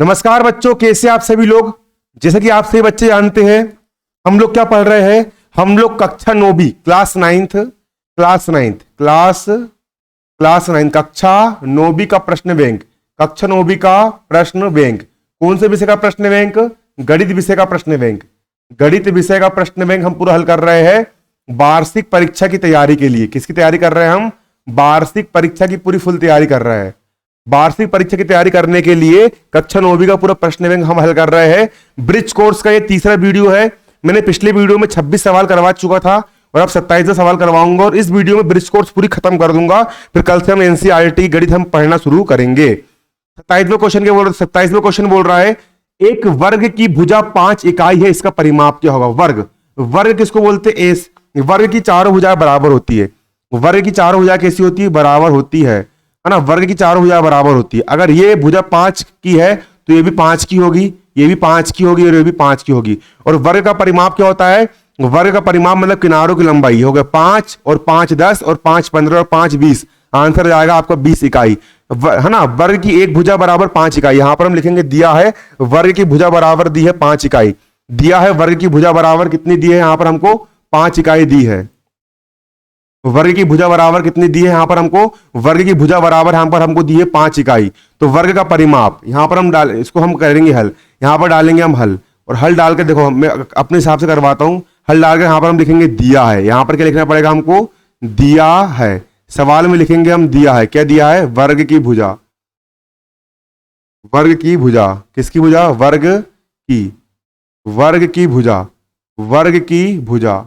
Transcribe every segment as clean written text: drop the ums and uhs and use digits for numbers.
नमस्कार बच्चों, कैसे आप सभी लोग। जैसे कि आप सभी बच्चे जानते हैं, हम लोग क्या पढ़ रहे हैं। हम लोग कक्षा 9वीं क्लास 9th कक्षा 9वीं का प्रश्न बैंक, कक्षा 9वीं का प्रश्न बैंक। कौन से विषय का प्रश्न बैंक? गणित विषय का प्रश्न बैंक। गणित विषय का प्रश्न बैंक हम पूरा हल कर रहे हैं वार्षिक परीक्षा की तैयारी के लिए। किसकी तैयारी कर रहे हैं हम? वार्षिक परीक्षा की पूरी फुल तैयारी कर रहे हैं। वार्षिक परीक्षा की तैयारी करने के लिए कक्षा 9वीं का पूरा प्रश्न बैंक हम हल कर रहे हैं। ब्रिज कोर्स का ये तीसरा वीडियो है। मैंने पिछले वीडियो में 26 सवाल करवा चुका था और अब 27वां सवाल करवाऊंगा और इस वीडियो में ब्रिज कोर्स पूरी खत्म कर दूंगा। फिर कल से हम एनसीईआरटी गणित हम पढ़ना शुरू करेंगे। 27वां क्वेश्चन बोल रहा है, एक वर्ग की भुजा 5 इकाई है, इसका परिमाप क्या होगा? वर्ग किसको बोलते? एस। वर्ग की चारों भुजाएं बराबर होती है। वर्ग की चारों भुजाएं कैसी होती है? बराबर होती है ना। वर्ग की चारों भुजाएं बराबर होती है। अगर ये भुजा 5 की है तो ये भी 5 की होगी, ये भी 5 की होगी और ये भी 5 की होगी। और वर्ग का परिमाप क्या होता है? वर्ग का परिमाप मतलब किनारों की लंबाई हो गया 5 और 5 10 और 5 15 और 5 20। आंसर जाएगा आपका 20 इकाई, है ना। वर्ग की एक भुजा बराबर 5 इकाई। यहां पर हम लिखेंगे दिया है वर्ग की भुजा बराबर दी है 5 इकाई। दिया है वर्ग की भुजा बराबर कितनी दी है? यहां पर हमको 5 इकाई दी है। वर्ग की भुजा बराबर कितनी दी है? यहां पर हमको वर्ग की भुजा बराबर यहां पर हमको दी है 5 इकाई। तो वर्ग का परिमाप यहां पर हम इसको हम करेंगे हल। यहां पर डालेंगे हम हल और हल डाल के देखो मैं अपने हिसाब से करवाता हूं। हल डाल के यहां पर हम लिखेंगे दिया है। यहां पर क्या लिखना पड़ेगा हमको? दिया है। सवाल में लिखेंगे हम दिया है। क्या दिया है? वर्ग की भुजा। वर्ग की भुजा किसकी भुजा? वर्ग की भुजा। वर्ग की भुजा।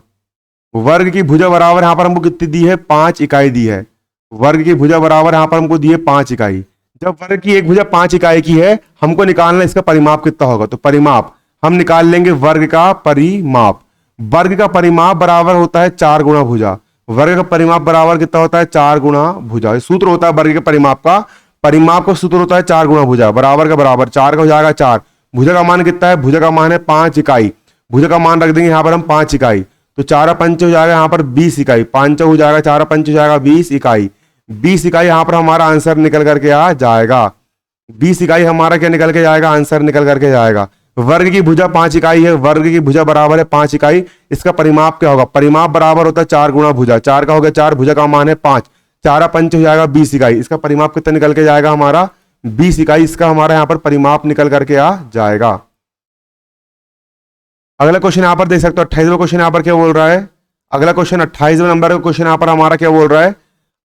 वर्ग की भुजा बराबर यहां पर हमको कितनी दी है? 5 इकाई दी है। वर्ग की भुजा बराबर यहां पर हमको दी है 5 इकाई। जब वर्ग की एक भुजा 5 इकाई की है, हमको निकालना इसका परिमाप कितना होगा। तो परिमाप हम निकाल लेंगे वर्ग का परिमाप। वर्ग का परिमाप बराबर होता है 4 गुणा भुजा। वर्ग का परिमाप बराबर कितना होता है? 4 गुणा भुजा। सूत्र होता है वर्ग के परिमाप का। परिमाप का सूत्र होता है 4 गुणा भुजा। बराबर का बराबर 4 का हो जाएगा 4। भुजा का मान कितना है? भुजा का मान है 5 इकाई। भुजा का मान रख देंगे यहां पर हम 5 इकाई। तो 4 5 हो जाएगा यहां पर 20 इकाई। 5 हो जाएगा 4 5 हो जाएगा 20 इकाई। 20 इकाई यहां पर हमारा आंसर निकल करके आ जाएगा। 20 इकाई हमारा क्या निकल के जाएगा? आंसर निकल करके जाएगा। वर्ग की भुजा 5 इकाई है। वर्ग की भुजा बराबर है 5 इकाई। इसका परिमाप क्या होगा? परिमाप बराबर होता है 4 गुणा भुजा। 4 का हो गया 4, भुजा का मान है 5। 4 5 हो जाएगा 20 इकाई। इसका परिमाप कितना निकल के जाएगा? हमारा 20 इकाई। इसका हमारा यहाँ पर परिमाप निकल करके आ जाएगा। अगला क्वेश्चन यहां पर देख सकते हो। 28वां क्वेश्चन यहां पर क्या बोल रहा है? अगला क्वेश्चन 28वें नंबर का क्वेश्चन यहां पर हमारा क्या बोल रहा है?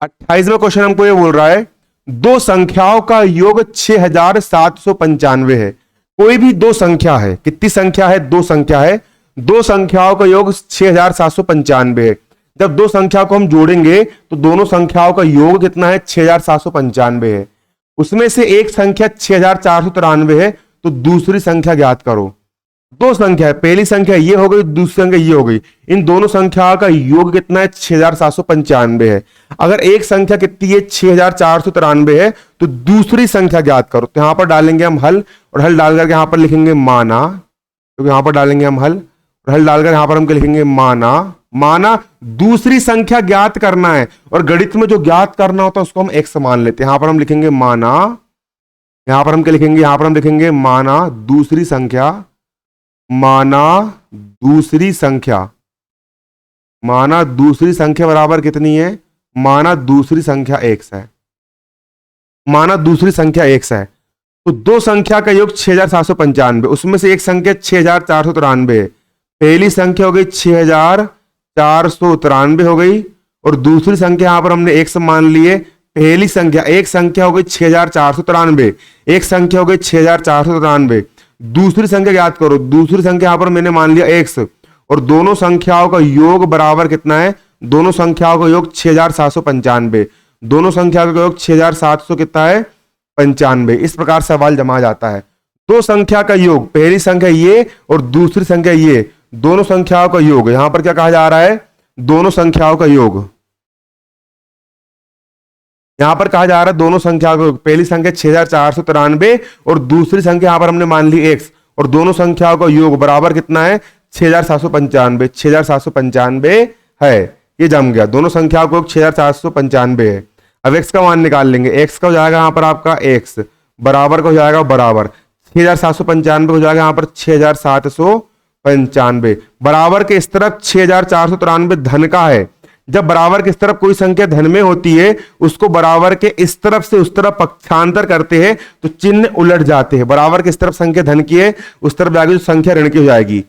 28वां क्वेश्चन हमको ये बोल रहा है, दो संख्याओं का योग 6795 है। कोई भी दो संख्या है। कितनी संख्या है? दो संख्या है। दो संख्याओं का योग 6795 है। जब दो संख्या को हम जोड़ेंगे तो दोनों संख्याओं का योग कितना है? 6795 है। उसमें से एक संख्या 6493 है, तो दूसरी संख्या ज्ञात करो। दो संख्या है, पहली संख्या ये हो गई, दूसरी संख्या ये हो गई। इन दोनों संख्या का योग कितना है? 6795 है। अगर एक संख्या कितनी है? 6493 है, तो दूसरी संख्या ज्ञात करो। तो यहां पर डालेंगे हम हल और हल डाल करके यहां पर लिखेंगे माना। तो यहां पर डालेंगे हम हल और हल डालकर यहां पर हम लिखेंगे माना दूसरी संख्या ज्ञात करना है। और गणित में जो ज्ञात करना होता है उसको हम x मान लेते हैं। यहां पर हम लिखेंगे माना। यहां पर हम क्या लिखेंगे? यहां पर हम लिखेंगे माना दूसरी संख्या। माना दूसरी संख्या बराबर कितनी है? माना दूसरी संख्या x है। माना दूसरी संख्या x है। तो दो संख्या का योग 6795, उसमें से एक संख्या 6493 है। पहली संख्या हो गई 6493 हो गई और दूसरी संख्या यहां पर हमने x मान लिए। पहली संख्या एक संख्या हो गई 6493, एक संख्या हो गई 6493। दूसरी संख्या याद करो। दूसरी संख्या यहां पर मैंने मान लिया x और दोनों संख्याओं का योग बराबर कितना है? दोनों संख्याओं का योग 6795। दोनों संख्याओं का योग 6700 कितना है? 95। इस प्रकार सवाल जमा जाता है। दो संख्या का योग, पहली संख्या ये और दूसरी संख्या ये, दोनों संख्याओं का योग। यहां पर क्या कहा जा रहा है? दोनों संख्याओं का योग। यहां पर कहा जा रहा है दोनों संख्या को। पहली संख्या 6493 और दूसरी संख्या यहां पर हमने मान ली x और दोनों संख्याओं का योग बराबर कितना है? 6795। 6795 है, ये जम गया। दोनों संख्याओं को 6795 है। अब x का मान निकाल लेंगे। x का हो जाएगा यहां पर आपका x बराबर का हो जाएगा बराबर 6,795 हो जाएगा यहाँ पर 6,795 बराबर के इस तरफ 6,493 धन का है। जब बराबर के इस तरफ कोई संख्या धन में होती है उसको बराबर के इस तरफ से उस तरफ पक्षांतर करते हैं तो चिन्ह उलट जाते हैं। बराबर के इस तरफ संख्या धन की है उस तरफ जाके जो संख्या ऋण की हो जाएगी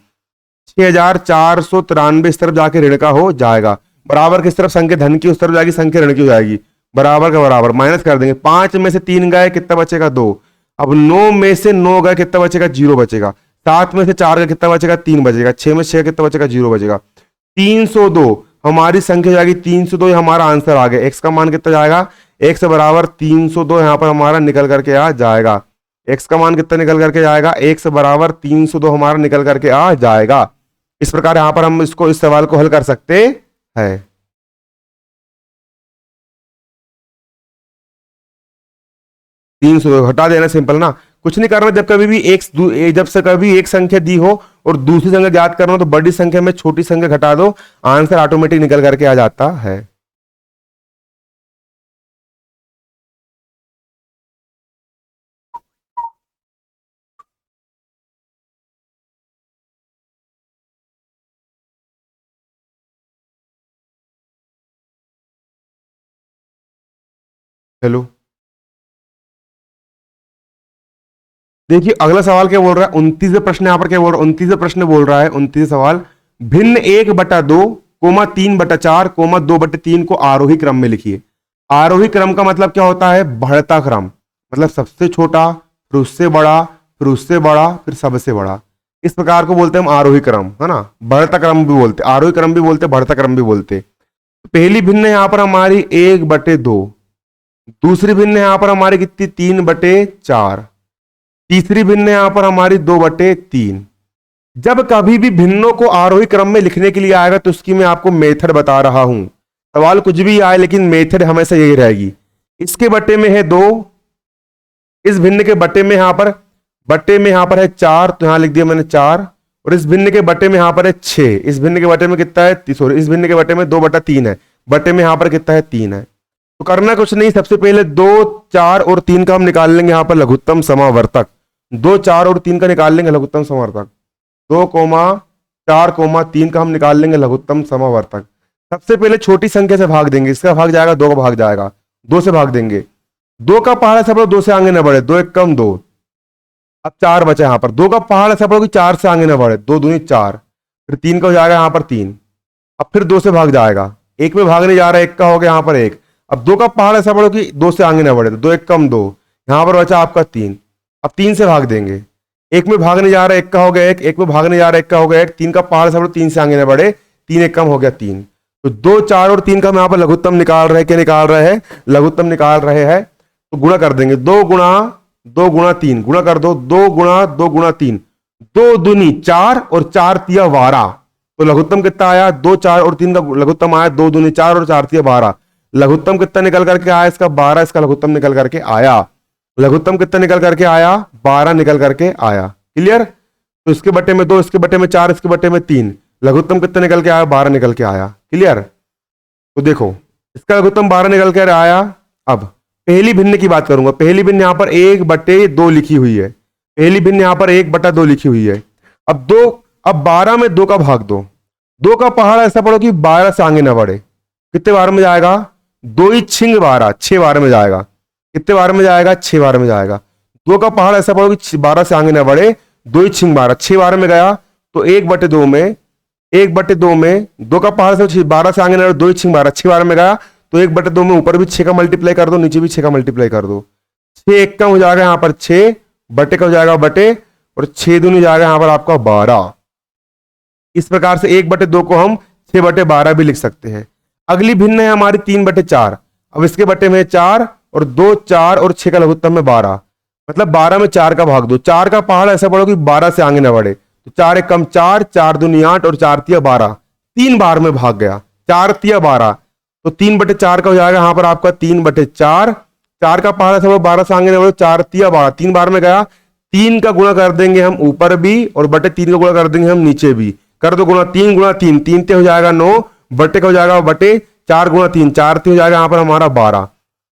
6,493 इस तरफ जाके ऋण का हो जाएगा। बराबर किस तरफ संख्या धन की उस तरफ जाएगी संख्या ऋण की हो जाएगी। बराबर का बराबर माइनस कर देंगे। 5 में से 3 गए कितना बचेगा 2। अब 9 में से 9 गए कितना बचेगा 0 बचेगा। 7 में से 4 गए कितना बचेगा 3 बचेगा। 6 में 6 कितना बचेगा 0 बचेगा। 302 हमारी संख्या जाएगी 302 हमारा आंसर आ गया। x का मान कितना जाएगा x बराबर 302 यहां पर हमारा निकल करके आ जाएगा। x का मान कितना निकल करके जाएगा x बराबर 302 हमारा निकल करके आ जाएगा। इस प्रकार यहां पर हम इसको इस सवाल को हल कर सकते हैं। 300 हटा देना सिंपल ना, कुछ नहीं करना। जब कभी भी जब से कभी एक संख्या दी हो और दूसरी संख्या ज्ञात करना हो तो बड़ी संख्या में छोटी संख्या घटा दो, आंसर ऑटोमेटिक निकल करके आ जाता है। चलो देखिए अगला सवाल क्या बोल रहा है। 29 प्रश्न यहां पर क्या बोल रहा है। 29 प्रश्न बोल रहा है 29 सवाल भिन्न 1/2 कोमा 3/4 कोमा 2/3 को आरोही क्रम में लिखिए। आरोही क्रम का मतलब क्या होता है बढ़ता क्रम, मतलब सबसे छोटा फिर उससे बड़ा फिर उससे बड़ा फिर सबसे बड़ा, इस प्रकार को बोलते हैं हम आरोही क्रम, है ना। बढ़ता क्रम भी बोलते, आरोही क्रम भी बोलते, बढ़ता क्रम भी बोलते। पहली भिन्न यहां पर हमारी 1/2, दूसरी भिन्न यहां पर हमारी कितनी 3/4, तीसरी भिन्न यहां पर हमारी 2/3। जब कभी भी भिन्नों को आरोही क्रम में लिखने के लिए आएगा तो उसकी मैं आपको मेथड बता रहा हूं। सवाल कुछ भी आए लेकिन मेथड हमेशा यही रहेगी। इसके बट्टे में है 2, इस भिन्न के बट्टे में यहां पर है 4 तो यहां लिख दिया मैंने 4, और इस भिन्न के बट्टे में यहां पर है 6, इस भिन्न के बट्टे में कितना है सॉरी इस भिन्न के बट्टे में 2/3 है, बट्टे में यहां पर कितना है 3 है। तो करना कुछ नहीं, सबसे पहले 2, 4 और 3 का हम निकाल लेंगे यहां पर लघुत्तम समावर्तक। 2, 4 और 3 का निकाल लेंगे लघुत्तम समावर्तक। 2, 4, 3 का हम निकाल लेंगे लघुत्तम समावर्तक। सबसे पहले छोटी संख्या से भाग देंगे, इसका भाग जाएगा 2 का भाग जाएगा, 2 से भाग देंगे। 2 का पहाड़ सब लोग 2 से आगे न बढ़े, 2 1 कम 2। अब 4 बचा यहां पर, 2 का पहाड़ सब लोग 4 से आगे न बढ़े, 2 दूनी 4, फिर 3 का हो जाएगा यहां पर 3। अब फिर 2 से भाग जाएगा, 1 में भागने जा रहा है, 1 का हो गया यहां पर 1। अब 2 का पहाड़ ऐसा बढ़ो कि 2 से आगे न बढ़े, 2 1 कम 2, यहां पर बचा आपका 3। अब 3 से भाग देंगे, 1 में भागने जा रहा है 1 का हो गया 1, 1 में भागने जा रहा है 1 का हो गया 1, 3 का पहाड़ सब 3 से आगे न बढ़े, 3 1 कम हो गया 3। तो 2, 4 और 3 का हम यहाँ पर लघुत्तम निकाल रहे हैं, क्या निकाल रहे हैं लघुत्तम निकाल रहे हैं। तो गुणा कर देंगे, 2 गुणा 3 गुणा कर दो, 2 गुणा 3, 2 दूनी 4 और 4 तिया 12। तो लघुत्तम कितना आया 2, 4 और 3 का लघुत्तम आया 2 दूनी 4 और 4 तिया 12। लघुत्तम कितना निकल करके आया इसका 12, इसका लघुत्तम निकल करके आया। लघुत्तम कितना निकल करके आया 12 निकल करके आया। क्लियर। तो इसके बट्टे में 2, इसके बट्टे में 4, इसके बट्टे में 3, लघुत्तम कितना निकल के आया 12 निकल के आया। क्लियर। तो देखो इसका लघुत्तम 12 निकल कर आया। अब पहली भिन्न की बात करूंगा। पहली भिन्न यहां पर 1/2 लिखी हुई है, पहली भिन्न यहां पर 1/2 लिखी हुई है। अब 12 में 2 का भाग दो, 2 का पहाड़ ऐसा पढ़ो कि 12 से आगे ना बढ़े, कितने बार में जाएगा 2 ही 6 12, 6 बार में जाएगा। कितने बार में जाएगा 6 बार में जाएगा। 2 का पहाड़ ऐसा पढ़ो कि 12 से आगे ना बढ़े, 2 ही 6 12, 6 बार में गया। तो 1/2 में 2 का पहाड़ से 12 से आगे ना 2 ही 6 12, 6 बार में गया। तो 1/2 में ऊपर भी 6 का मल्टीप्लाई कर दो, नीचे भी 6 का मल्टीप्लाई कर दो। 6 1 का हो जाएगा यहां पर 6, बटे का हो जाएगा बटे, और 6 दूनी जाएगा यहां पर आपका 12। इस प्रकार से 1/2 को हम 6/12 भी लिख सकते हैं। अगली भिन्न है हमारी 3/4। अब इसके बटे में 4 और 2 4 और 6 का लघुत्तम में 12, मतलब 12 में 4 का भाग दो। 4 का पहाड़ ऐसा पढ़ो कि 12 से आगे ना बढ़े। तो 4 1 कम 4, 4 दूनी 8 और 4 तिया 12, 3 बार में भाग गया, 4 तिया 12। तो 3/4 का हो जाएगा यहां पर आपका 3/4। 4 का पहाड़ ऐसा 12 से आगे ना बढ़े, 4 तिया 12, 3 बार में गया। 3 का गुणा कर देंगे हम ऊपर भी और बटे 3 का गुणा कर देंगे हम नीचे भी। कर दो गुणा, 3 गुणा 3, 3 ते हो जाएगा 9, बटे का हो जाएगा बटे 4 गुणा 3, 4 ते हो जाएगा यहां पर हमारा 12।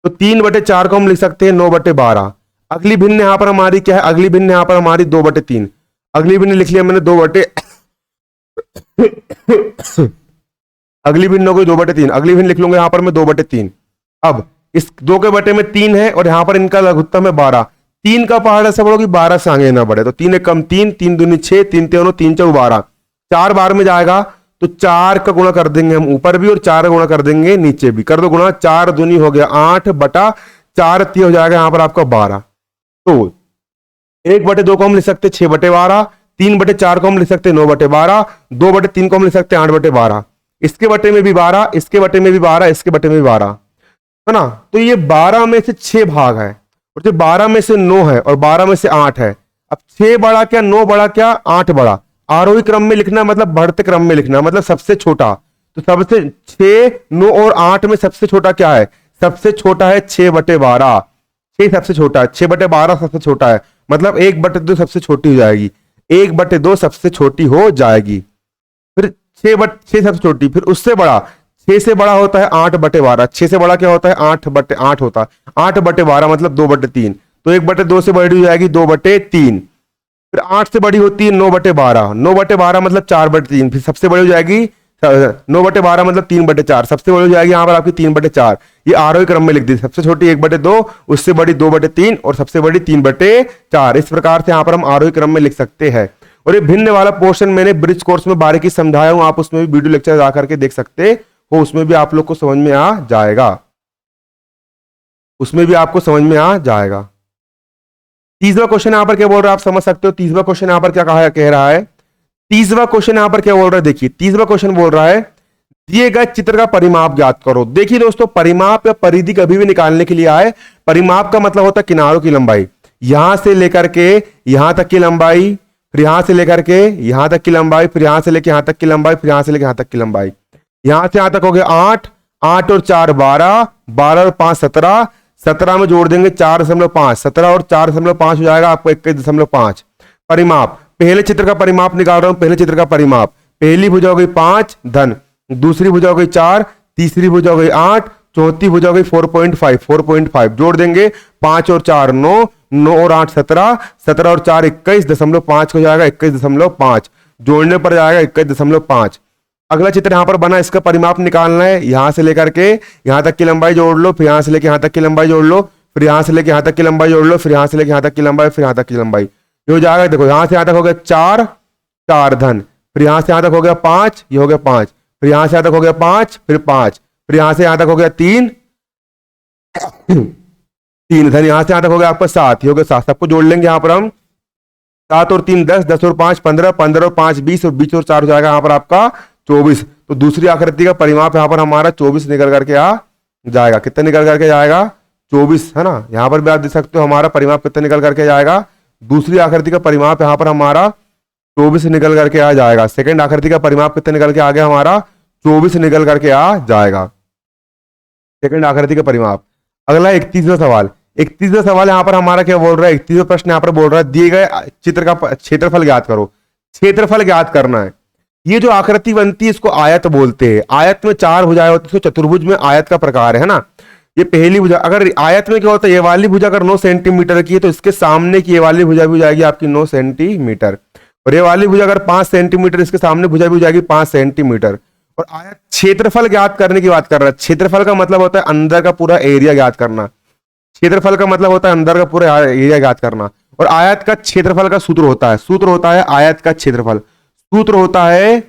तो 3/4 को हम लिख सकते हैं 9/12। अगली भिन्न यहां पर हमारी क्या है, अगली भिन्न यहां पर हमारी 2/3। अगली भिन्न लिख लिया मैंने 2 बटे अगली भिन्न हो गई 2/3। अगली भिन्न लिख लूंगा यहां पर मैं 2/3। अब इस 2 के बटे में 3 है और यहां पर इनका लघुत्तम है 12। 3 का पहाड़ ऐसा बढ़ो कि 12 से आगे ना बढ़े, तो 3 एक कम 3, 3 दूनी 6, 3 3 3 4 12। 4 बार में जाएगा तो 4 का गुणा कर देंगे हम ऊपर भी और 4 का गुणा कर देंगे नीचे भी। कर दो गुणा, 4 दूनी हो गया 8 बटा 4 हो जाएगा यहां पर आपका 12। तो 1/2 को हम लिख सकते 6/12, 3/4 को हम लिख सकते 9/12, 2/3 को हम लिख सकते 8/12। इसके बटे में भी 12, इसके बटे में भी 12, इसके बटे में भी 12 है ना। तो ये 12 में से 6 भाग है और जो 12 में से 9 है और 12 में से 8 है। अब 6 बड़ा क्या, 9 बड़ा क्या, 8 बड़ा। आरोही क्रम में लिखना मतलब बढ़ते क्रम में लिखना मतलब सबसे छोटा। तो सबसे 6, 9 और 8 में सबसे छोटा क्या है, सबसे छोटा है 6/12। 6 सबसे छोटा है, 6/12 सबसे छोटा है, मतलब 1/2 सबसे छोटी हो जाएगी, 1/2 सबसे छोटी हो जाएगी। फिर 6 सबसे छोटी, फिर उससे बड़ा 6 से बड़ा होता है 8/12। 6 से बड़ा क्या होता है, 8/8 होता है। 8/12 मतलब 2/3, तो 1/2 से बड़ी हो जाएगी 2/3। फिर 8 से बड़ी होती है 9/12। 9/12 मतलब 4/3, फिर सबसे बड़ी हो जाएगी 9/12 मतलब 3/4, सबसे बड़ी हो जाएगी यहाँ पर आपकी 3/4। ये आरोही क्रम में लिख दी, सबसे छोटी 1/2, उससे बड़ी 2/3 और सबसे बड़ी 3/4। इस प्रकार से यहाँ पर हम आरोही क्रम में लिख सकते हैं। और ये भिन्न वाला पोर्शन मैंने ब्रिज कोर्स में बारीकी समझाया हूं, आप उसमें भी वीडियो लेक्चर जा करके देख सकते हो, उसमें भी आप लोग को समझ में आ जाएगा, उसमें भी आपको समझ में आ जाएगा। तीसरा क्वेश्चन यहां पर क्या बोल रहा है आप समझ सकते हो। तीसरा क्वेश्चन यहां पर क्या कह रहा है, तीसरा क्वेश्चन यहां पर क्या बोल रहा है, देखिए तीसरा क्वेश्चन बोल रहा है दिए गए चित्र का परिमाप ज्ञात करो। देखिए दोस्तों, परिमाप या परिधि कभी भी निकालने के लिए आए, परिमाप का मतलब होता है किनारों की लंबाई, यहां से लेकर के यहां तक की लंबाई, फिर यहां से लेकर के यहां तक की लंबाई, फिर यहां से लेकर यहां तक की लंबाई, फिर यहां से लेकर यहां तक की लंबाई। यहां से यहां तक हो गया 8, 8 और 4 12, 12 और 5 17, 17 में जोड़ देंगे 4.5, 17 और 4.5 हो जाएगा आपको 21.5। परिमाप, पहले चित्र का परिमाप निकाल रहा हूं, पहले चित्र का परिमाप, पहली भुजा हो गई 5 धन, दूसरी भुजा हो गई 4, तीसरी भुजा हो गई 8, चौथी भुजा हो गई 4.5, 4.5 जोड़ देंगे 5 और 4 9, 9 और 8 17, 17 और 4 21.5 हो जाएगा 21.5, जोड़ने पर जाएगा 21.5। अगला चित्र यहां पर बना, इसका परिमाप निकालना है, यहां से लेकर के यहां तक की लंबाई जोड़ लो, फिर यहां से लेकर यहां तक की लंबाई जोड़ लो, फिर यहां से लेकर यहां तक की लंबाई जोड़ लो, फिर यहां से लेकर यहां तक की लंबाई, फिर यहां तक की लंबाई। ये हो जाएगा, देखो यहां से यहां तक हो गया 4, 4 धन, फिर यहां से यहां तक हो गया 5, ये हो गया 5, फिर यहां से यहां तक हो गया 5, फिर 5, फिर यहां से यहां तक हो गया 3 3 धन, यहां से यहां तक हो गया आपका 7, ये हो गया 7। सबको जोड़ लेंगे यहां पर हम, 7 और 3 10, 10 और 5 15, 15 और 5 20 और 20 और 4 हो जाएगा यहां पर आपका 24। तो दूसरी आकृति का परिमाप यहां पर हमारा 24 निकल करके आ जाएगा। कितना निकल करके जाएगा, 24 है ना। यहां पर भी आप देख सकते हो हमारा परिमाप कितना निकल करके जाएगा, दूसरी आकृति का परिमाप यहां पर हमारा 24 निकल करके आ जाएगा। सेकंड आकृति का परिमाप कितना निकल के आ गया हमारा, 24 निकल करके आ जाएगा, सेकंड आकृति का परिमाप। अगला 31वां सवाल, 31वां सवाल यहां पर हमारा क्या बोल रहा है, 31वां प्रश्न यहां पर बोल रहा है दिए गए चित्र का क्षेत्रफल ज्ञात करो। क्षेत्रफल ज्ञात करना है। ये जो आकृति बनती है इसको आयत बोलते हैं। आयत में 4 भुजाएं होती है, इसको चतुर्भुज में आयत का प्रकार है ना। ये पहली भुजा, अगर आयत में क्या होता है, ये वाली भुजा अगर 9 सेंटीमीटर की है तो इसके सामने की ये वाली भुजा भी हो जाएगी आपकी 9 सेंटीमीटर, और ये वाली भुजा अगर 5 सेंटीमीटर, इसके सामने भुजा भी हो जाएगी 5 सेंटीमीटर। और आयत क्षेत्रफल ज्ञात करने की बात कर रहा है। क्षेत्रफल का मतलब होता है अंदर का पूरा एरिया ज्ञात करना, क्षेत्रफल का मतलब होता है अंदर का पूरा एरिया ज्ञात करना। और आयत का क्षेत्रफल का सूत्र होता है, सूत्र होता है आयत का क्षेत्रफल, सूत्र होता है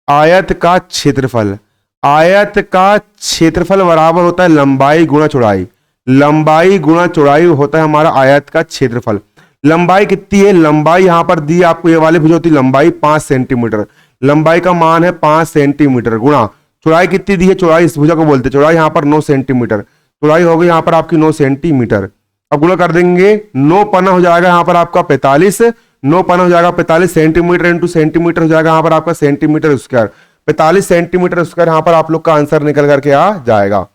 आयत का क्षेत्रफल। आयत का क्षेत्रफल बराबर होता है लंबाई गुणा चौड़ाई, लंबाई गुणा चौड़ाई होता है हमारा आयत का क्षेत्रफल। लंबाई कितनी है, लंबाई यहां पर दी आपको, ये वाली भुजा होती है लंबाई 5 सेंटीमीटर, लंबाई का मान है 5 सेंटीमीटर, गुणा चौड़ाई कितनी दी है, चौड़ाई इस भुजा को बोलते हैं, चौड़ाई यहां पर 9 सेंटीमीटर, चौड़ाई हो गई यहां पर आपकी 9 सेंटीमीटर। अब गुणा कर देंगे, 9 पन्ना हो जाएगा यहां पर आपका 45, 9 पन्ना हो जाएगा 45 सेंटीमीटर इंटू सेंटीमीटर हो जाएगा यहां पर आपका सेंटीमीटर स्क्वायर, 45 सेंटीमीटर स्क्वायर यहां पर आप लोग का आंसर निकल करके आ जाएगा।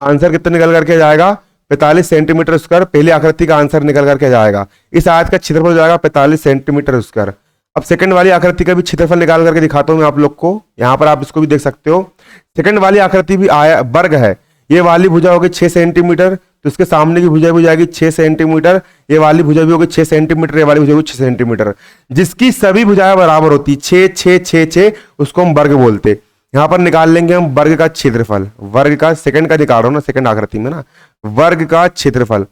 आंसर कितना निकल करके जाएगा, 45 सेंटीमीटर स्क्वायर, पहली आकृति का आंसर निकल करके जाएगा। इस आयत का क्षेत्रफल हो जाएगा 45 सेंटीमीटर स्क्वायर। अब सेकंड वाली आकृति का भी क्षेत्रफल निकाल करके दिखाता हूं मैं आप लोग को, यहां पर आप इसको भी देख सकते हो। सेकंड वाली आकृति भी वर्ग है, ये वाली भुजा होगी 6 सेंटीमीटर, तो इसके सामने की भुजा भी हो जाएगी 6 सेंटीमीटर, ये वाली भुजा भी होगी 6 सेंटीमीटर, ये वाली भुजा होगी 6 सेंटीमीटर। जिसकी सभी भुजाएं बराबर होती 6 6 6 6, उसको हम वर्ग बोलते। यहां पर निकाल लेंगे हम वर्ग का क्षेत्रफल, वर्ग का सेकंड का निकाल रहा हूं ना, सेकंड आकृति में ना, वर्ग का क्षेत्रफल।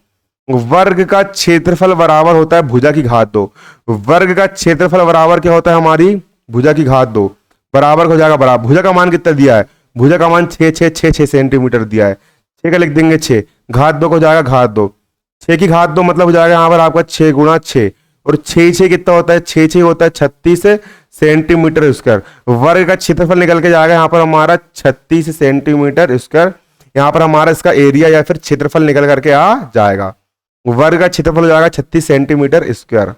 वर्ग का क्षेत्रफल बराबर होता है भुजा की घात 2। वर्ग का क्षेत्रफल बराबर क्या होता है हमारी भुजा की घात 2, बराबर हो जाएगा बराबर। भुजा का मान कितना दिया है, भुजा का मान 6 6 6 6 सेंटीमीटर दिया है, 6 का लिख देंगे 6, घात 2 को हो जाएगा घात 2, 6 की घात 2 मतलब हो जाएगा यहाँ पर आपका 6 गुणा 6, और 6 6 कितना होता है, 6 6 होता है 36 सेंटीमीटर स्क्वायर। वर्ग का क्षेत्रफल निकल के जाएगा यहाँ पर हमारा 36 सेंटीमीटर स्क्वायर। यहाँ पर हमारा इसका एरिया या फिर क्षेत्रफल निकल करके आ जाएगा। वर्ग का क्षेत्रफल हो जाएगा 36 सेंटीमीटर स्क्वायर,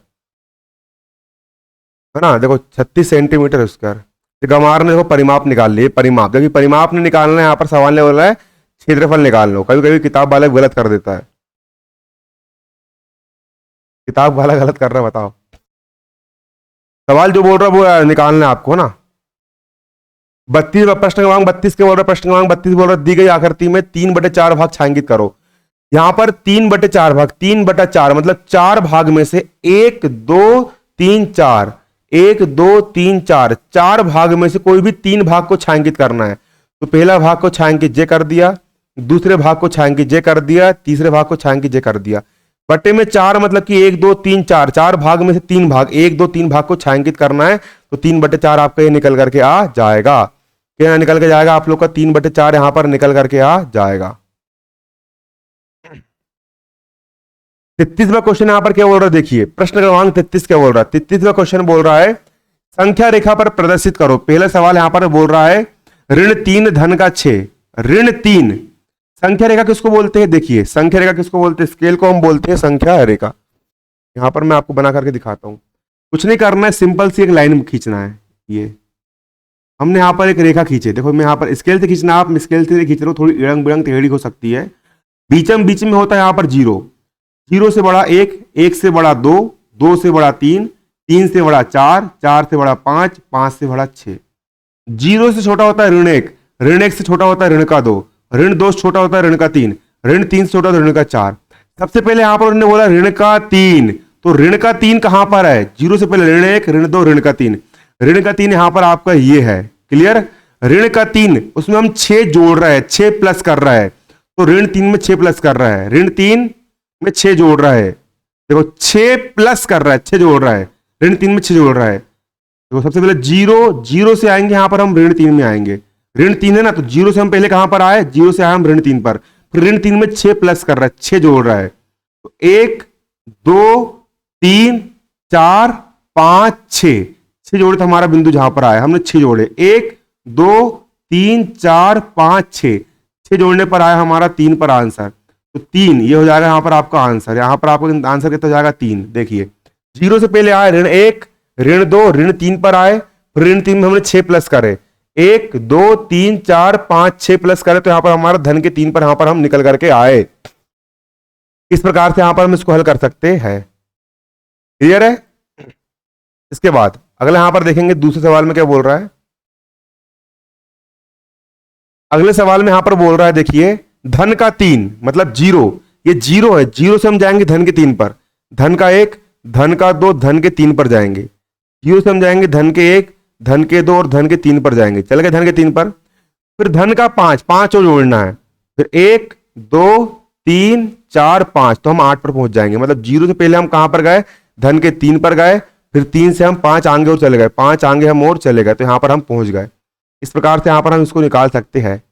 है ना। देखो 36 सेंटीमीटर स्क्वायर। गंवार ने देखो परिमाप निकाल लिए, परिमाप, देखिए परिमाप ने निकालना है, यहाँ पर सवाल ने बोला है क्षेत्रफल निकाल लो। कभी कभी किताब वाला गलत कर देता है, किताब वाला गलत कर रहा है, बताओ। सवाल जो बोल रहा है वो निकालना है आपको ना। 32 प्रश्न क्रमांक 32 के बोल रहा है, प्रश्न क्रमांक 32 बोल रहा है दी गई आकृति में 3/4 भाग छायांकित करो। यहां पर 3/4 भाग, 3/4 मतलब 4 भाग में से 1 2 3 4, 1 2 3 4, 4 भाग में से कोई भी 3 भाग को छायांकित करना है। तो पहला भाग को छायांकित जे कर दिया, दूसरे भाग को छायांकित जे कर दिया, तीसरे भाग को छायांकित जे कर दिया। बटे में 4 मतलब कि 1 2 3 4, 4 भाग में से 3 भाग, 1 2 3 भाग को छायांकित करना है। तो 3/4 आपका ये निकल करके आ जाएगा। क्या निकल के जाएगा आप लोग का 3/4 यहां पर निकल करके आ जाएगा। 33वां क्वेश्चन यहां पर क्या बोल रहा है, देखिए प्रश्न क्रमांक 33 क्या बोल रहा है। 33वां क्वेश्चन बोल रहा है संख्या रेखा पर प्रदर्शित करो। पहला सवाल यहां पर बोल रहा है ऋण 3 धन का 6, ऋण 3 संख्या रेखा किसको बोलते हैं, देखिए संख्या रेखा किसको बोलते हैं, स्केल को हम बोलते हैं संख्या रेखा। यहां पर मैं आपको बना करके दिखाता हूं, कुछ नहीं करना है, सिंपल सी एक लाइन खींचना है। ये हमने यहां पर एक रेखा खींचे, देखो मैं यहां पर स्केल से खींचना, आप स्केल से खींच रहे हो, थोड़ी इड़ंग बिड़ंग टेढ़ी हो सकती है। बीच में होता है यहां पर 0, 0 से बड़ा 1, 1 से बड़ा 2, 2 से बड़ा 3, 3 से बड़ा 4, 4 से बड़ा 5, 5 से बड़ा 6। 0 से छोटा होता है ऋण 1 से छोटा होता है ऋण का 2, ऋण 2 से छोटा होता है ऋण का 3, ऋण 3 से छोटा होता है ऋण का 4। सबसे पहले यहां पर उन्होंने बोला ऋण का 3, तो ऋण का 3 कहां पर है, 0 से पहले ऋण 1, ऋण 2, ऋण का 3, ऋण का 3 यहां पर आपका ये है, क्लियर। ऋण का 3 उसमें हम 6 जोड़ रहे हैं, 6 प्लस कर रहा है, तो ऋण 3 में 6 प्लस कर रहा है, ऋण 3 में 6 जोड़ रहा है, देखो 6 प्लस कर रहा है, 6 जोड़ रहा है, ऋण 3 में 6 जोड़ रहा है। देखो सबसे पहले 0 से आएंगे यहां पर हम ऋण 3 में आएंगे, ऋण 3 है ना, तो 0 से हम पहले कहां पर आए, 0 से आए हम ऋण 3 पर, फिर ऋण 3 में 6 प्लस कर रहा है, 6 जोड़ रहा है, तो 1 2 3 4 5 6, 6 जोड़े तो हमारा बिंदु जहां पर आया, हमने 6 जोड़े, 1 2 3 4 5 6, 6 जोड़ने पर आया हमारा 3 पर आंसर, तो 3 ये हो जाएगा यहाँ पर आपका आंसर। यहाँ पर आपका आंसर कितना हो जाएगा 3। देखिए 0 से पहले आए ऋण 1, ऋण 2, ऋण 3 पर आए, फिर ऋण 3 में हमने 6 प्लस करे, 1 2 3 4 5 6 प्लस करे, तो यहाँ पर हमारा धन के 3 पर यहाँ पर हम निकल करके आए। इस प्रकार से यहाँ पर हम इसको हल कर सकते हैं, क्लियर है। इसके बाद अगले यहाँ पर देखेंगे दूसरे सवाल में क्या बोल रहा है। अगले सवाल में यहां पर बोल रहा है, देखिए धन का 3 मतलब 0, ये 0 है, 0 से हम जाएंगे धन के 3 पर, धन का 1, धन का 2, धन के 3 पर जाएंगे, 0 से हम जाएंगे धन के 1, धन के 2 और धन के 3 पर जाएंगे, चल गए धन के 3 पर, फिर धन का 5, 5 और जोड़ना है, फिर 1 2 3 4 5, तो हम 8 पर पहुंच जाएंगे। मतलब 0 से पहले हम कहां पर गए, धन के 3 पर गए, फिर 3 से हम 5 आगे और चले गए, 5 आगे हम और चले गए, तो यहां पर हम पहुंच गए। इस प्रकार से यहां पर हम इसको निकाल सकते हैं।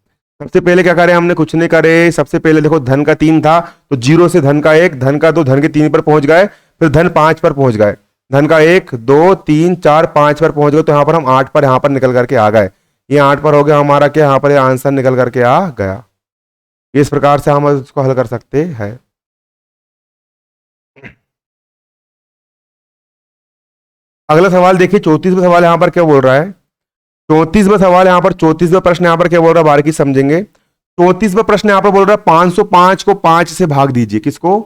सबसे पहले क्या करें, हमने कुछ नहीं करे, सबसे पहले देखो धन का 3 था, तो 0 से धन का 1, धन का 2, धन के 3 पर पहुंच गए, फिर धन 5 पर पहुंच गए, धन का 1 2 3 4 5 पर पहुंच गए, तो यहाँ पर हम 8 पर यहाँ पर निकल करके आ गए। ये 8 पर हो गया हमारा क्या, यहाँ पर आंसर निकल करके आ गया। इस प्रकार से हम इसको हल कर सकते हैं। अगला सवाल देखिए 34वां सवाल यहाँ पर क्या बोल रहा है। 34वां सवाल यहाँ पर 34वां प्रश्न यहाँ पर क्या बोल रहा है, बारीकी समझेंगे। 34वां प्रश्न यहाँ पर बोल रहा है 505 को 5 से भाग दीजिए। किसको,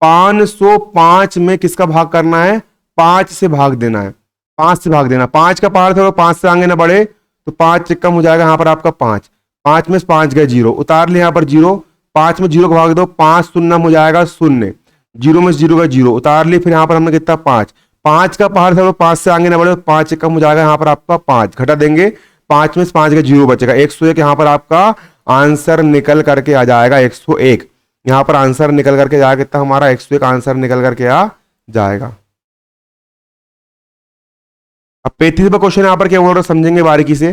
505 में किसका भाग करना है, 5 से भाग देना है, 5 से भाग देना। 5 का पार थोड़ा 5 से आगे ना बढ़े, तो 5 से कम हो जाएगा यहाँ पर आपका 5। 5 में से 5 गए 0, उतार लिया यहाँ पर 0, 5 में 0 को भाग दो, 5 शून्य हो जाएगा 0, 0 में से 0 गए 0, उतार ली, फिर यहाँ पर हमने कितना 5, 5 का पहाड़ था 5 से आगे ना बढ़े, 5 कम हो जाएगा यहाँ पर आपका 5, घटा देंगे, 5 में से 5 गए 0 बचेगा 101, यहाँ पर आपका आंसर निकल करके आ जाएगा 101, यहाँ पर आंसर निकल करके जाएगा कितना हमारा 101 आंसर निकल करके आ जाएगा। अब 35वां क्वेश्चन यहाँ पर क्या बोल रहा है समझेंगे बारीकी से।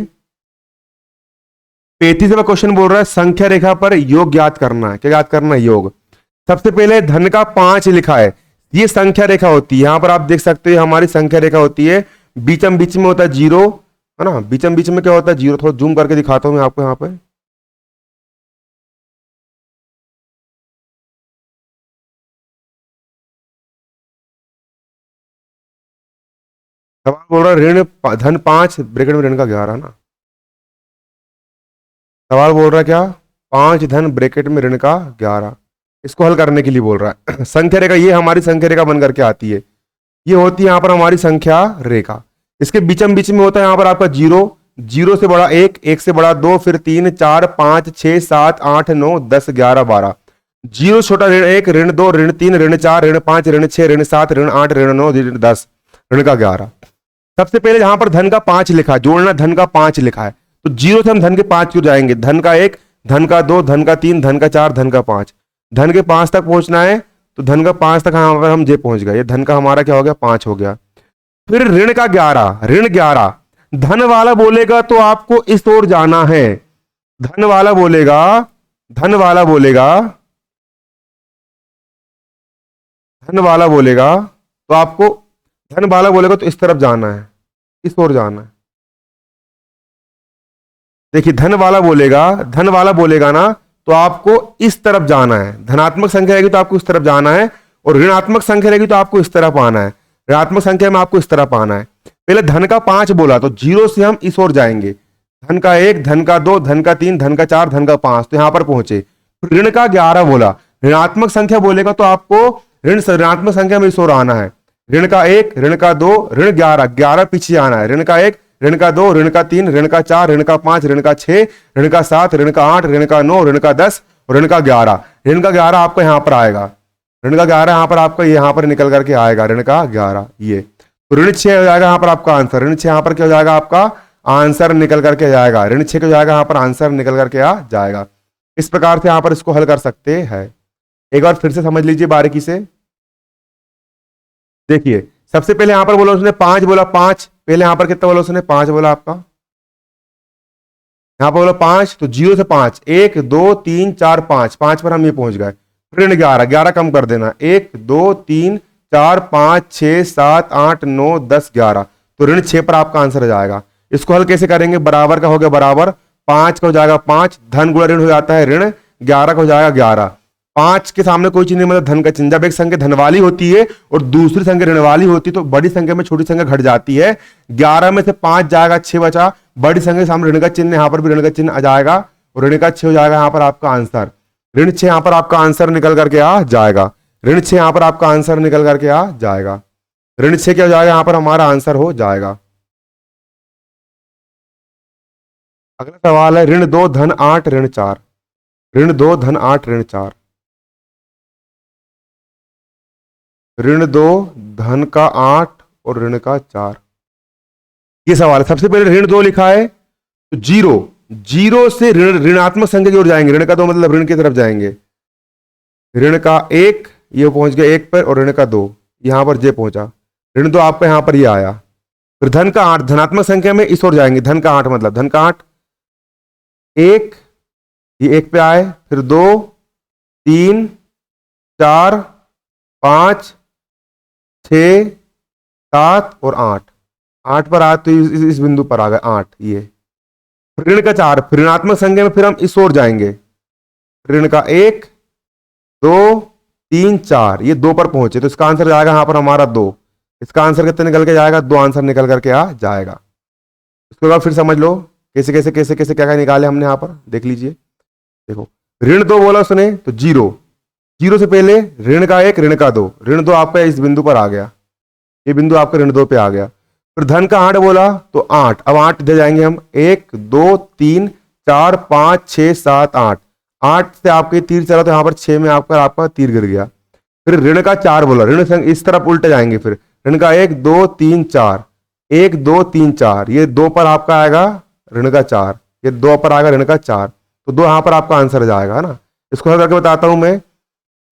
35वां क्वेश्चन बोल रहा है संख्या रेखा पर योग ज्ञात करना है। क्या ज्ञात करना है? योग। सबसे पहले धन का 5 लिखा है, ये संख्या रेखा होती है, यहां पर आप देख सकते हो हमारी संख्या रेखा होती है, बीच में होता है 0, है ना, बीच में क्या होता है 0, थोड़ा जूम करके दिखाता हूं मैं आपको यहाँ पे। सवाल बोल रहा है ऋण धन 5 ब्रैकेट में ऋण का 11 ना। सवाल बोल रहा है क्या? 5 धन ब्रैकेट में ऋण का 11, इसको हल करने के लिए बोल रहा है। संख्या रेखा ये हमारी संख्या रेखा बन करके आती है, ये होती है यहाँ पर हमारी संख्या रेखा। इसके बीच में होता है यहाँ पर आपका 0, 0 से बड़ा 1, 1 से बड़ा 2, फिर 3, 4, 5, 6, 7, 8, 9, 10, 11, 12, 0 छोटा ऋण 1, ऋण 2, ऋण 3, ऋण 4, ऋण 5, ऋण 6, ऋण 7, ऋण 8, ऋण 9, ऋण 10, ऋण का 11। सबसे पहले यहां पर धन का 5 लिखा, जोड़ना धन का 5 लिखा है, तो 0 से हम धन के 5 क्यों जाएंगे? धन का 1, धन का 2, धन का 3, धन का 4, धन का 5, धन के 5 तक पहुंचना है, तो धन का 5 तक यहां पर हम जे पहुंच गए, ये धन का हमारा क्या हो गया 5 हो गया। फिर ऋण का 11, ऋण 11 धन वाला बोलेगा तो आपको इस ओर जाना है, धन वाला बोलेगा, धन वाला बोलेगा, धन वाला बोलेगा तो आपको, धन वाला बोलेगा तो इस तरफ जाना है, इस ओर जाना है। देखिए धन वाला बोलेगा ना तो आपको इस तरफ जाना है, धनात्मक संख्या रहेगी तो आपको इस तरफ जाना है, और ऋणात्मक संख्या रहेगी तो आपको इस तरफ आना है, ऋणात्मक संख्या में आपको इस तरफ आना है। पहले धन का 5 बोला तो 0 से हम इस ओर जाएंगे, धन का 1, धन का 2, धन का 3, धन का 4, धन का 5, तो यहां पर पहुंचे। ऋण का 11 बोला, ऋणात्मक संख्या बोलेगा तो आपको ऋणात्मक संख्या में इस ओर आना है, ऋण का 1, ऋण का 2, ऋण 11, 11 पीछे आना है, ऋण का 1, ऋण का 2, ऋण का 3, ऋण का 4, ऋण का 5, ऋण का 6, ऋण का 7, ऋण का 8, ऋण का 9, ऋण का 10 और ऋण का 11। ऋण का 11 आपको यहां पर आएगा, ऋण का 11 यहां पर आपका यहां पर निकल करके आएगा, ऋण का 11 ये, तो ऋण 6 हो जाएगा यहां पर आपका आंसर, ऋण 6 यहां पर क्या हो जाएगा आपका आंसर निकल करके जाएगा, ऋण 6 क्या हो जाएगा यहां पर आंसर निकल करके आ जाएगा। इस प्रकार से यहां पर इसको हल कर सकते हैं। एक बार फिर से समझ लीजिए बारीकी से। देखिए सबसे पहले यहां पर बोला उसने 5 बोला, 5 पहले यहां पर कितना बोला उसने 5 बोला आपका, यहां पर बोला 5 तो 0 से 5, 1 2 3 4 5, 5 पर हम ये पहुंच गए। ऋण 11, 11 कम कर देना, 1 2 3 4 5 6 7 8 9 10 11, तो ऋण 6 पर आपका आंसर आ जाएगा। इसको हल कैसे करेंगे? बराबर का हो गया बराबर, 5 का हो जाएगा 5, धन गुणा ऋण हो जाता है ऋण, 11 का हो जाएगा 11, 5 के सामने कोई चीज नहीं मतलब धन का चिन्ह। जब एक संख्या धन वाली होती है और दूसरी संख्या ऋण वाली होती है तो बड़ी संख्या में छोटी संख्या घट जाती है। 11 में से 5 जाएगा, 6 बचा, बड़ी संख्या के सामने ऋण का चिन्ह, यहाँ पर भी ऋण का चिन्ह आ जाएगा और ऋण का 6 हो जाएगा यहाँ पर आपका आंसर। ऋण 6 यहाँ पर आपका आंसर निकल करके आ जाएगा, ऋण 6 यहाँ पर आपका आंसर निकल करके आ जाएगा। ऋण 6 क्या हो जाएगा यहाँ पर हमारा आंसर हो जाएगा। अगला सवाल है ऋण 2 धन 8 ऋण 4, ऋण 2 धन 8 ऋण 4, ऋण 2 धन का 8 और ऋण का 4, ये सवाल है। सबसे पहले ऋण 2 लिखा है तो 0 से ऋणात्मक संख्या की ओर जाएंगे, ऋण का 2 मतलब ऋण की तरफ जाएंगे, ऋण का 1 ये पहुंच गया 1 पर और ऋण का 2 यहां पर जे पहुंचा, ऋण 2 आपका यहां पर ये आया। फिर धन का 8 धनात्मक संख्या में इस ओर जाएंगे, धन का 8 मतलब धन का 8, 1 ये 1 पे आए, फिर 2 3 4 5 6 7 और 8 पर आए तो इस बिंदु पर आ गए 8 ये। ऋण का 4 फिर ऋणात्मक संख्या में फिर हम इस ओर जाएंगे, ऋण का 1 2 3 4 ये 2 पर पहुंचे तो इसका आंसर जाएगा यहां पर हमारा 2। इसका आंसर कितने निकल के जाएगा? 2 आंसर निकल करके आ जाएगा। उसके बाद फिर समझ लो कैसे कैसे कैसे कैसे क्या क्या निकाले हमने यहाँ पर देख लीजिए। देखो ऋण 2 बोला उसने तो 0 से पहले ऋण का 1 ऋण का 2, ऋण 2 आपका इस बिंदु पर आ गया, ये बिंदु आपका ऋण 2 पे आ गया। फिर धन का 8 बोला तो 8, अब 8 दे जाएंगे हम 1 2 3 4 5 6 7 8, 8 से आपके तीर चला तो यहाँ पर 6 में आपका तीर गिर गया। फिर ऋण का 4 बोला, ऋण संग इस तरफ उल्टे जाएंगे, फिर ऋण का 1 2 3 4, 1 2 3 4, ये 2 पर आपका आएगा ऋण का 4, ये 2 पर आएगा ऋण का 4, तो 2 यहाँ पर आपका आंसर जाएगा, है ना। इसको हल करके बताता हूं मैं।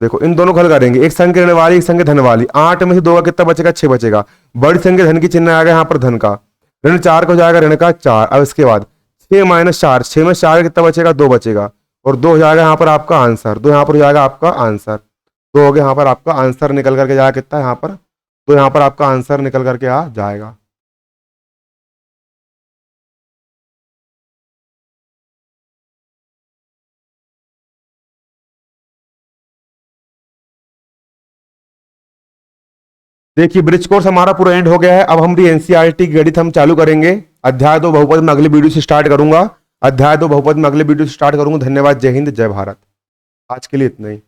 देखो इन दोनों को हल करेंगे, एक संख्या ऋण वाली एक संख्या धन वाली। 8 में से 2 का कितना बचेगा, 6 बचेगा। बड़ी संख्या धन की चिन्ह आएगा यहाँ पर धन का, ऋण 4 को जाएगा ऋण का 4। अब इसके बाद 6 - 4, 6 में 4 कितना बचेगा, 2 बचेगा, और 2 हो जाएगा यहाँ पर आपका आंसर, 2 यहाँ पर हो जाएगा आपका आंसर, 2 हो गया यहाँ पर आपका आंसर निकल करके जाएगा कितना यहाँ पर, तो यहाँ पर आपका आंसर निकल करके आ जाएगा। देखिए ब्रिज कोर्स हमारा पूरा एंड हो गया है। अब हम एनसीईआरटी की गणित हम चालू करेंगे। अध्याय 2 बहुपद में अगले वीडियो से स्टार्ट करूंगा। अध्याय 2 बहुपद में अगले वीडियो से स्टार्ट करूंगा। धन्यवाद। जय हिंद, जय भारत। आज के लिए इतना ही।